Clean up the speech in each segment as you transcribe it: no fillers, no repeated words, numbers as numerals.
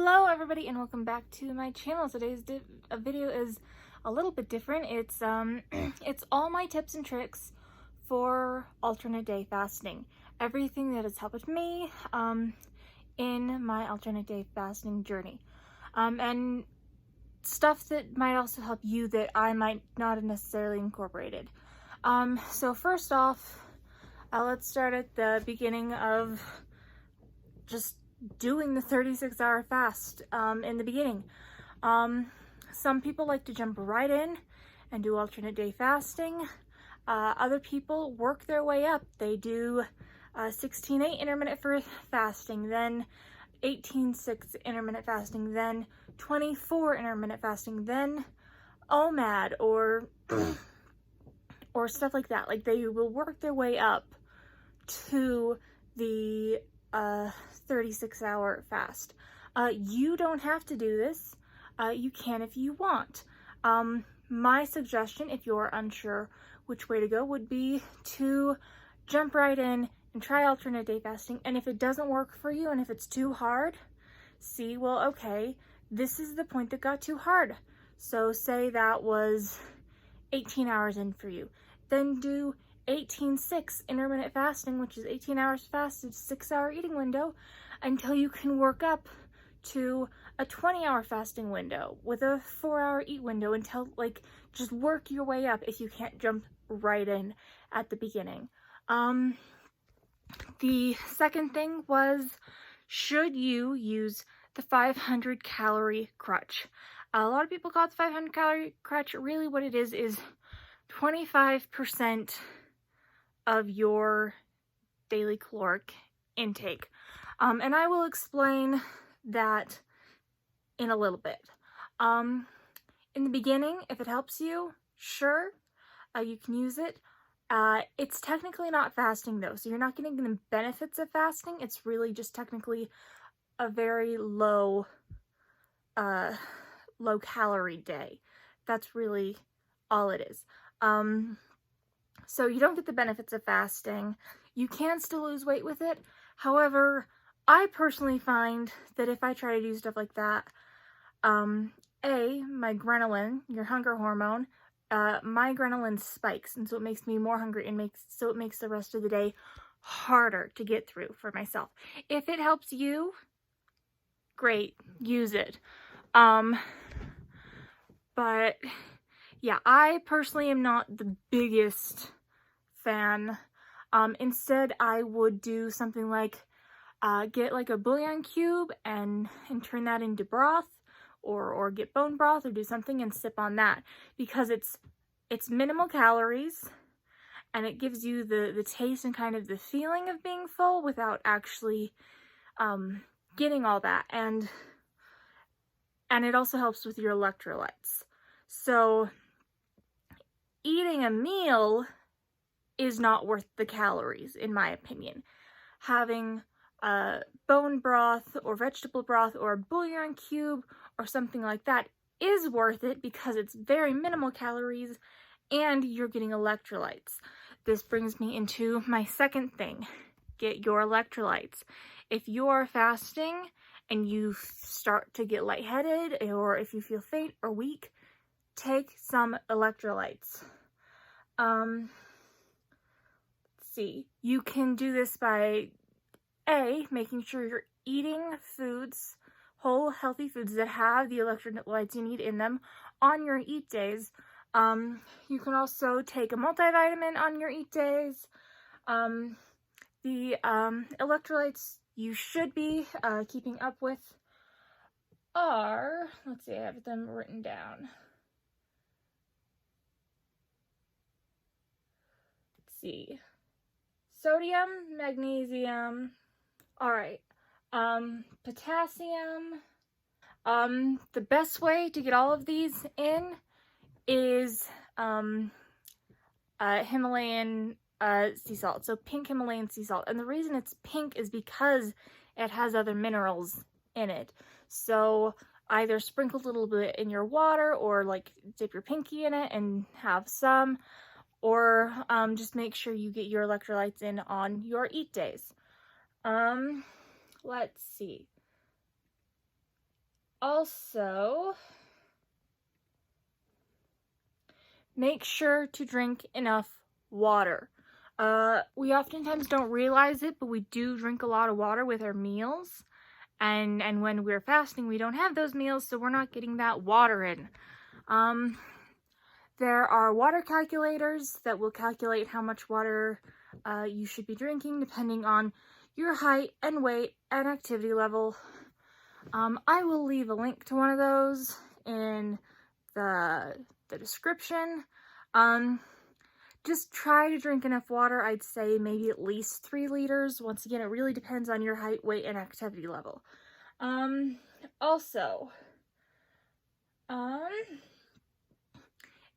Hello everybody and welcome back to my channel. Today's video is a little bit different. It's it's all my tips and tricks for alternate day fasting. Everything that has helped me in my alternate day fasting journey. And stuff that might also help you that I might not have necessarily incorporated. So first off, let's start at the beginning of just doing the 36-hour fast in the beginning. Some people like to jump right in and do alternate day fasting. Other people work their way up. They do 16-8 intermittent fasting, then 18-6 intermittent fasting, then 24 intermittent fasting, then OMAD or or stuff like that. Like, they will work their way up to the 36-hour fast. You don't have to do this. You can if you want. My suggestion, if you're unsure which way to go, would be to jump right in and try alternate day fasting. And if it doesn't work for you and if it's too hard, see, well, okay, this is the point that got too hard. So say that was 18 hours in for you. Then do 18-6 intermittent fasting, which is 18 hours fasted, 6-hour eating window, until you can work up to a 20-hour fasting window with a 4-hour eat window, until, like, just work your way up if you can't jump right in at the beginning. The second thing was, should you use the 500 calorie crutch? A lot of people call it the 500 calorie crutch. Really what it is 25% of your daily caloric intake. And I will explain that in a little bit. In the beginning, if it helps you, sure, you can use it. It's technically not fasting though, so you're not getting the benefits of fasting. It's really just technically a very low calorie day. That's really all it is. So you don't get the benefits of fasting. You can still lose weight with it. However, I personally find that if I try to do stuff like that, my ghrelin, your hunger hormone, my ghrelin spikes, and so it makes me more hungry, and it makes the rest of the day harder to get through for myself. If it helps you, great, use it. But yeah, I personally am not the biggest fan. Instead, I would do something like get like a bouillon cube and turn that into broth, or get bone broth, or do something and sip on that, because it's minimal calories and it gives you the taste and kind of the feeling of being full without actually getting all that, and it also helps with your electrolytes. So eating a meal is not worth the calories, in my opinion. Having bone broth or vegetable broth or a bouillon cube or something like that is worth it, because it's very minimal calories and you're getting electrolytes. This brings me into my second thing: get your electrolytes. If you're fasting and you start to get lightheaded, or if you feel faint or weak, take some electrolytes. Let's see. You can do this by making sure you're eating foods, whole healthy foods that have the electrolytes you need in them on your eat days. You can also take a multivitamin on your eat days. The electrolytes you should be keeping up with are, let's see, I have them written down. Let's see. Sodium, magnesium, alright, potassium. The best way to get all of these in is Himalayan sea salt, so pink Himalayan sea salt. And the reason it's pink is because it has other minerals in it. So either sprinkle a little bit in your water, or like dip your pinky in it and have some, or just make sure you get your electrolytes in on your eat days. Let's see. Also, make sure to drink enough water. We oftentimes don't realize it, but we do drink a lot of water with our meals. And when we're fasting, we don't have those meals, so we're not getting that water in. There are water calculators that will calculate how much water you should be drinking depending on your height and weight and activity level. I will leave a link to one of those in the description. Just try to drink enough water. I'd say maybe at least 3 liters. Once again, it really depends on your height, weight, and activity level. Also,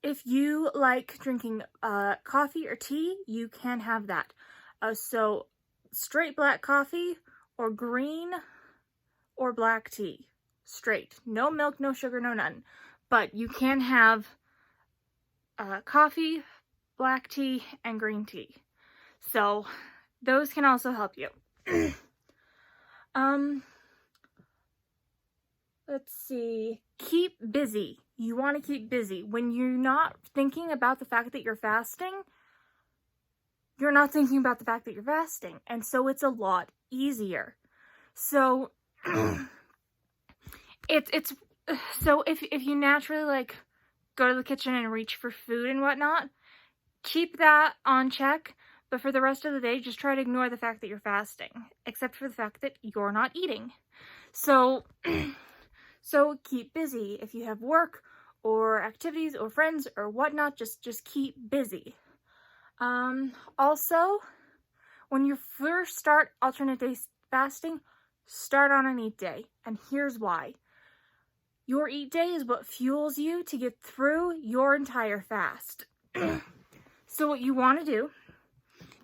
if you like drinking coffee or tea, you can have that. So straight black coffee or green or black tea. Straight. No milk, no sugar, no none. But you can have coffee, black tea, and green tea. So those can also help you. Let's see. Keep busy. You want to keep busy. When you're not thinking about the fact that you're fasting, you're not thinking about the fact that you're fasting. And so it's a lot easier. So so if you naturally like go to the kitchen and reach for food and whatnot, keep that on check. But for the rest of the day, just try to ignore the fact that you're fasting, except for the fact that you're not eating. So keep busy. If you have work or activities or friends or whatnot, just keep busy. Also, when you first start alternate day fasting, start on an eat day. And here's why. Your eat day is what fuels you to get through your entire fast. So what you want to do,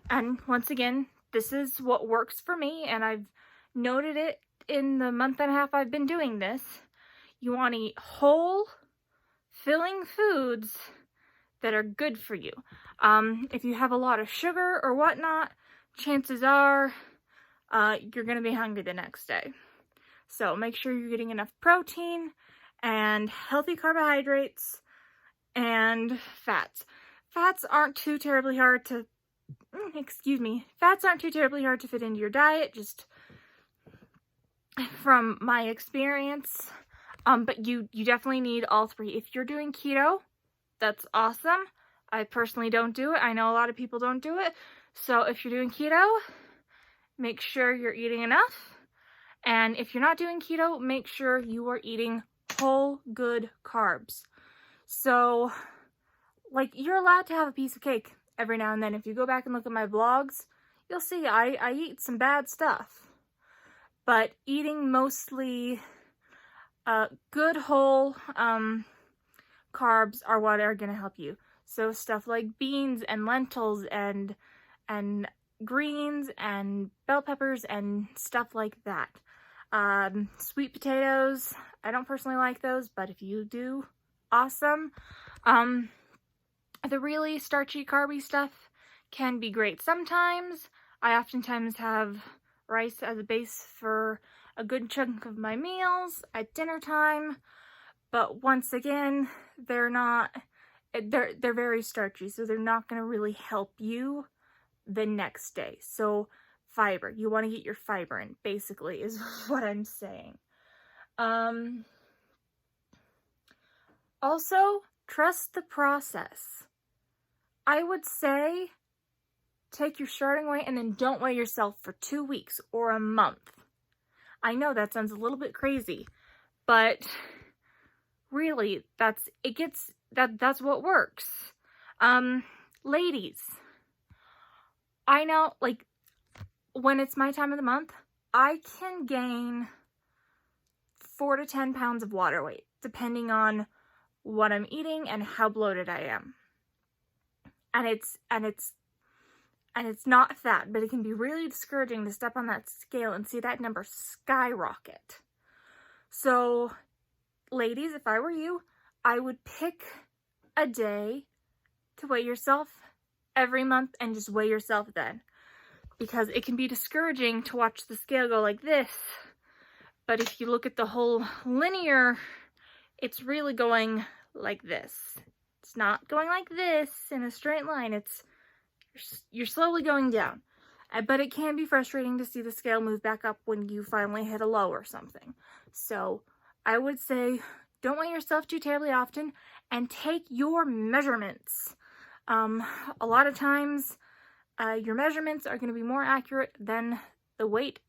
and once again, this is what works for me, and I've noted it in the month and a half I've been doing this. You want to eat whole, filling foods that are good for you. If you have a lot of sugar or whatnot, chances are you're going to be hungry the next day. So make sure you're getting enough protein and healthy carbohydrates and fats. Fats aren't too terribly hard to, fats aren't too terribly hard to fit into your diet, just from my experience. But you definitely need all 3. If you're doing keto, that's awesome. I personally don't do it. I know a lot of people don't do it. So if you're doing keto, make sure you're eating enough. And if you're not doing keto, make sure you are eating whole, good carbs. So, like, you're allowed to have a piece of cake every now and then. If you go back and look at my vlogs, you'll see I eat some bad stuff. But eating mostly good whole carbs are what are going to help you. So stuff like beans and lentils and greens and bell peppers and stuff like that. Sweet potatoes, I don't personally like those, but if you do, awesome. The really starchy, carby stuff can be great sometimes. I oftentimes have rice as a base for a good chunk of my meals at dinner time, but once again, they're very starchy, so they're not going to really help you the next day. So fiber, you want to get your fiber in, basically, is what I'm saying. Also, trust the process. I would say take your starting weight and then don't weigh yourself for 2 weeks or a month. I know that sounds a little bit crazy, but really, that's what works. Ladies, I know, like, when it's my time of the month, I can gain 4 to 10 pounds of water weight, depending on what I'm eating and how bloated I am. And it's not fat, but it can be really discouraging to step on that scale and see that number skyrocket. So, ladies, if I were you, I would pick a day to weigh yourself every month and just weigh yourself then. Because it can be discouraging to watch the scale go like this, But if you look at the whole linear, it's really going like this. It's not going like this in a straight line. You're slowly going down. But it can be frustrating to see the scale move back up when you finally hit a low or something. So I would say don't weigh yourself too terribly often and take your measurements. A lot of times your measurements are going to be more accurate than the weight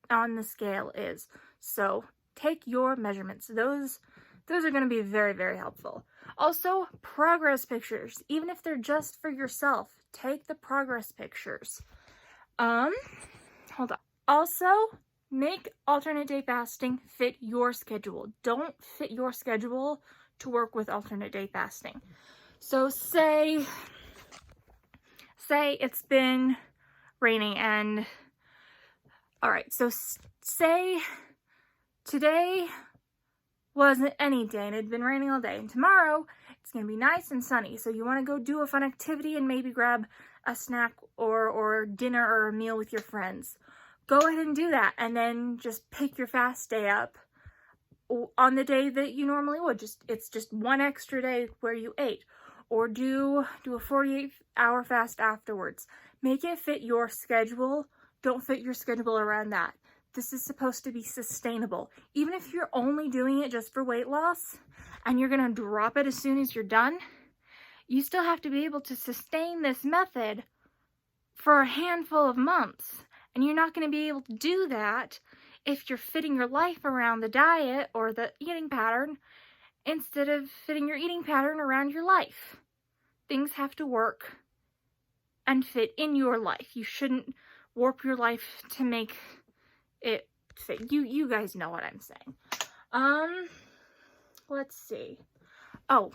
on the scale is. So take your measurements. Those are going to be very, very helpful. Also, progress pictures. Even if they're just for yourself, take the progress pictures. Hold on. Also, make alternate day fasting fit your schedule. Don't fit your schedule to work with alternate day fasting. So say it's been raining and alright, so say today wasn't any day and it had been raining all day, and tomorrow it's going to be nice and sunny, so you want to go do a fun activity and maybe grab a snack or dinner or a meal with your friends. Go ahead and do that, and then just pick your fast day up on the day that you normally would. It's just one extra day where you ate, or do a 48-hour fast afterwards. Make it fit your schedule. Don't fit your schedule around that. This is supposed to be sustainable. Even if you're only doing it just for weight loss and you're going to drop it as soon as you're done, you still have to be able to sustain this method for a handful of months. And you're not going to be able to do that if you're fitting your life around the diet or the eating pattern instead of fitting your eating pattern around your life. Things have to work and fit in your life. You shouldn't warp your life to make it fit. You guys know what I'm saying. Let's see. Oh,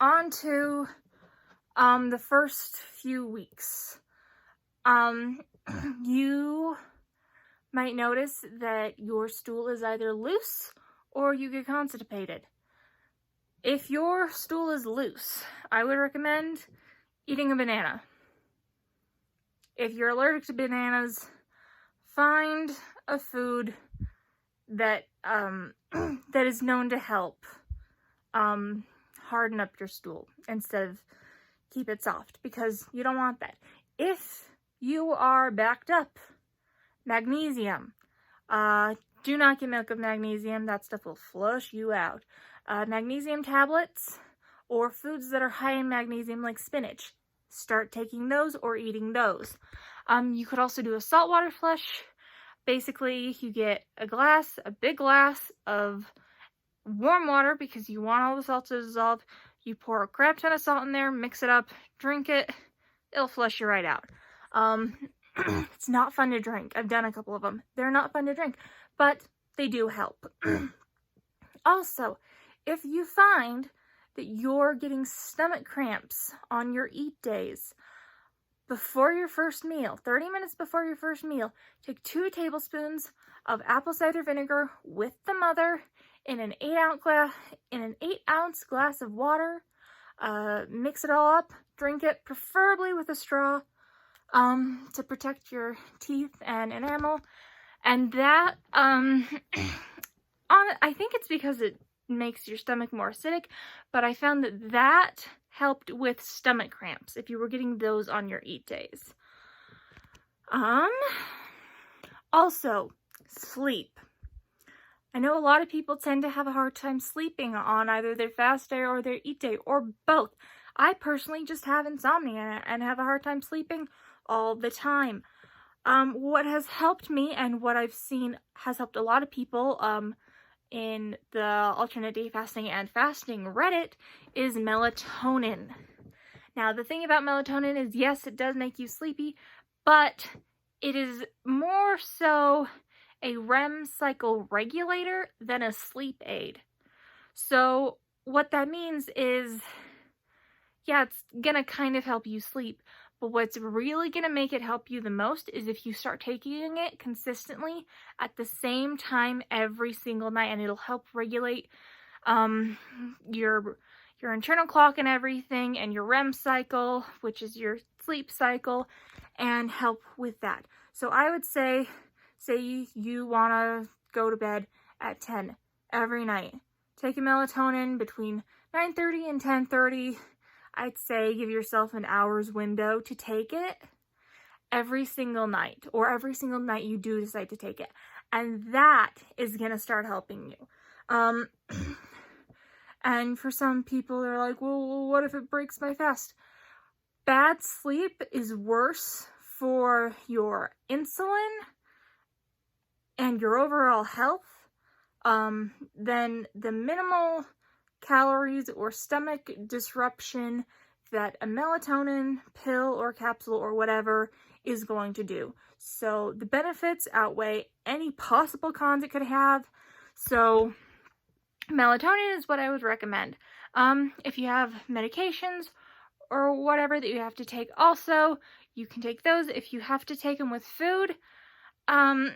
on to the first few weeks. You might notice that your stool is either loose or you get constipated. If your stool is loose, I would recommend eating a banana. If you're allergic to bananas, find a food that that is known to help harden up your stool instead of keep it soft, because you don't want that. If you are backed up, magnesium. Do not get milk of magnesium. That stuff will flush you out. Magnesium tablets or foods that are high in magnesium like spinach. Start taking those or eating those. You could also do a saltwater flush. Basically, you get a big glass of warm water because you want all the salt to dissolve. You pour a crap ton of salt in there, mix it up, drink it. It'll flush you right out. It's not fun to drink. I've done a couple of them. They're not fun to drink, but they do help. Also, if you find that you're getting stomach cramps on your eat days, before your first meal, 30 minutes before your first meal, take 2 tablespoons of apple cider vinegar with the mother in an 8-ounce glass of water. Mix it all up, drink it, preferably with a straw, to protect your teeth and enamel. And that, I think it's because it makes your stomach more acidic, but I found that helped with stomach cramps if you were getting those on your eat days. Also, sleep. I know a lot of people tend to have a hard time sleeping on either their fast day or their eat day, or both. I personally just have insomnia and have a hard time sleeping all the time. What has helped me and what I've seen has helped a lot of people in the alternate day fasting and fasting Reddit is melatonin. Now, the thing about melatonin is, yes, it does make you sleepy, but it is more so a REM cycle regulator than a sleep aid. So what that means is, yeah, it's gonna kind of help you sleep, but what's really gonna make it help you the most is if you start taking it consistently at the same time every single night, and it'll help regulate your internal clock and everything, and your REM cycle, which is your sleep cycle, and help with that. So I would say Say you want to go to bed at 10 every night. Take a melatonin between 9:30 and 10:30. I'd say give yourself an hour's window to take it every single night, or every single night you do decide to take it. And that is going to start helping you. And for some people, they're like, well, what if it breaks my fast? Bad sleep is worse for your insulin and your overall health than the minimal calories or stomach disruption that a melatonin pill or capsule or whatever is going to do. So the benefits outweigh any possible cons it could have. So melatonin is what I would recommend. If you have medications or whatever that you have to take also, you can take those. If you have to take them with food, I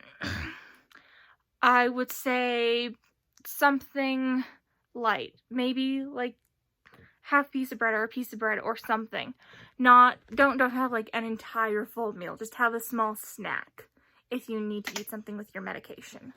would say something light. Maybe like half piece of bread or a piece of bread or something. Don't have like an entire full meal. Just have a small snack if you need to eat something with your medication.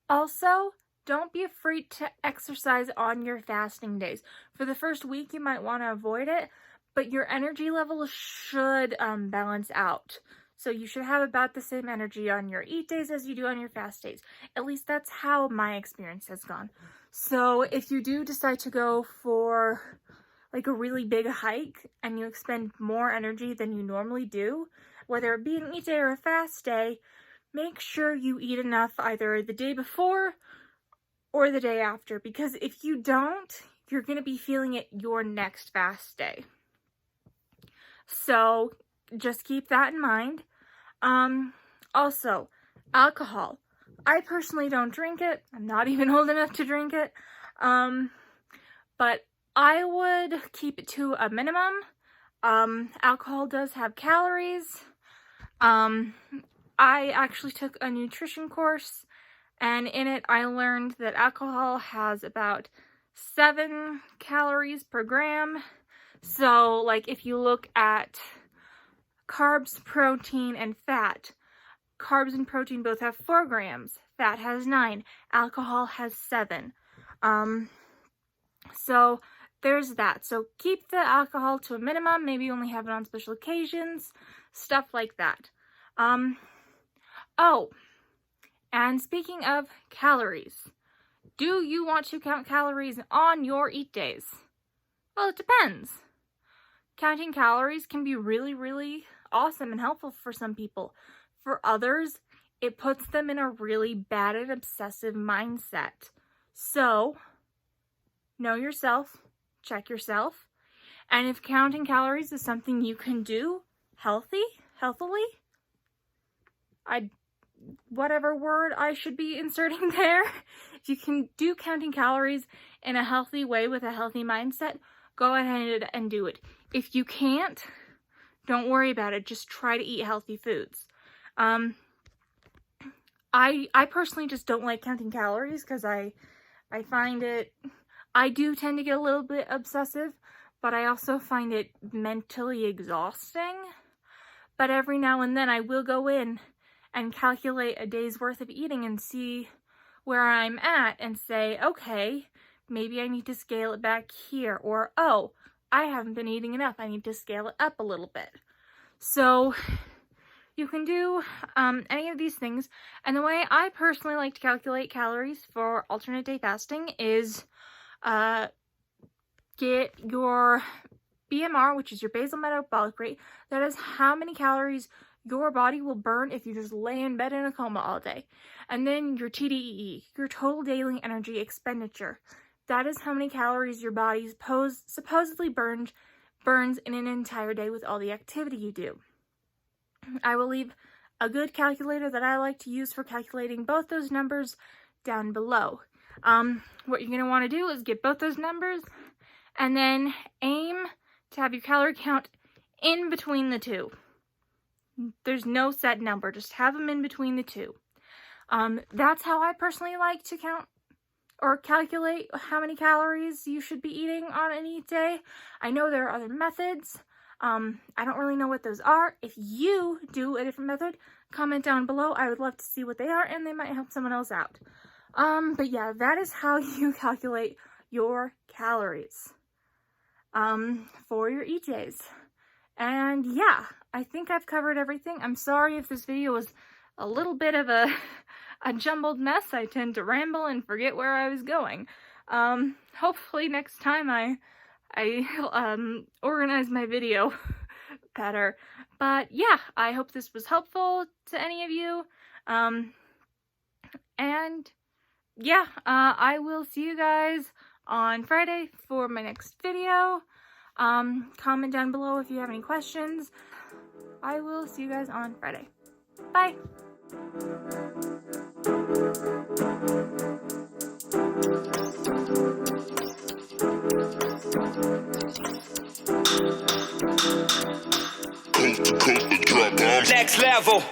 Also, don't be afraid to exercise on your fasting days. For the first week, you might want to avoid it, but your energy level should balance out. So you should have about the same energy on your eat days as you do on your fast days. At least that's how my experience has gone. So if you do decide to go for like a really big hike and you expend more energy than you normally do, whether it be an eat day or a fast day, make sure you eat enough either the day before or the day after, because if you don't, you're going to be feeling it your next fast day. So just keep that in mind. Also, alcohol. I personally don't drink it. I'm not even old enough to drink it. But I would keep it to a minimum. Alcohol does have calories. I actually took a nutrition course, and in it I learned that alcohol has about 7 calories per gram. So, like, if you look at carbs, protein, and fat, carbs and protein both have 4 grams. Fat has 9. Alcohol has 7. So there's that. So keep the alcohol to a minimum. Maybe only have it on special occasions. Stuff like that. Oh, and speaking of calories, do you want to count calories on your eat days? Well, it depends. Counting calories can be really, really awesome and helpful for some people. For others, it puts them in a really bad and obsessive mindset. So, know yourself, check yourself, and if counting calories is something you can do healthily, whatever word I should be inserting there, if you can do counting calories in a healthy way with a healthy mindset, go ahead and do it. If you can't, don't worry about it. Just try to eat healthy foods. I personally just don't like counting calories because I find it, I do tend to get a little bit obsessive, but I also find it mentally exhausting. But every now and then I will go in and calculate a day's worth of eating and see where I'm at and say, okay, maybe I need to scale it back here, or, oh, I haven't been eating enough, I need to scale it up a little bit. So you can do any of these things, and the way I personally like to calculate calories for alternate day fasting is get your BMR, which is your basal metabolic rate. That is how many calories your body will burn if you just lay in bed in a coma all day. And then your TDEE, your total daily energy expenditure. That is how many calories your body supposedly burns in an entire day with all the activity you do. I will leave a good calculator that I like to use for calculating both those numbers down below. What you're going to want to do is get both those numbers and then aim to have your calorie count in between the two. There's no set number, just have them in between the two. That's how I personally like to count or calculate how many calories you should be eating on an eat day. I know there are other methods. I don't really know what those are. If you do a different method, comment down below. I would love to see what they are, and they might help someone else out. But yeah, that is how you calculate your calories for your EJs. And yeah, I think I've covered everything. I'm sorry if this video was a little bit of a jumbled mess. I tend to ramble and forget where I was going. Hopefully next time I organize my video better. But yeah, I hope this was helpful to any of you. And yeah, I will see you guys on Friday for my next video. Comment down below if you have any questions. I will see you guys on Friday. Bye! Next level.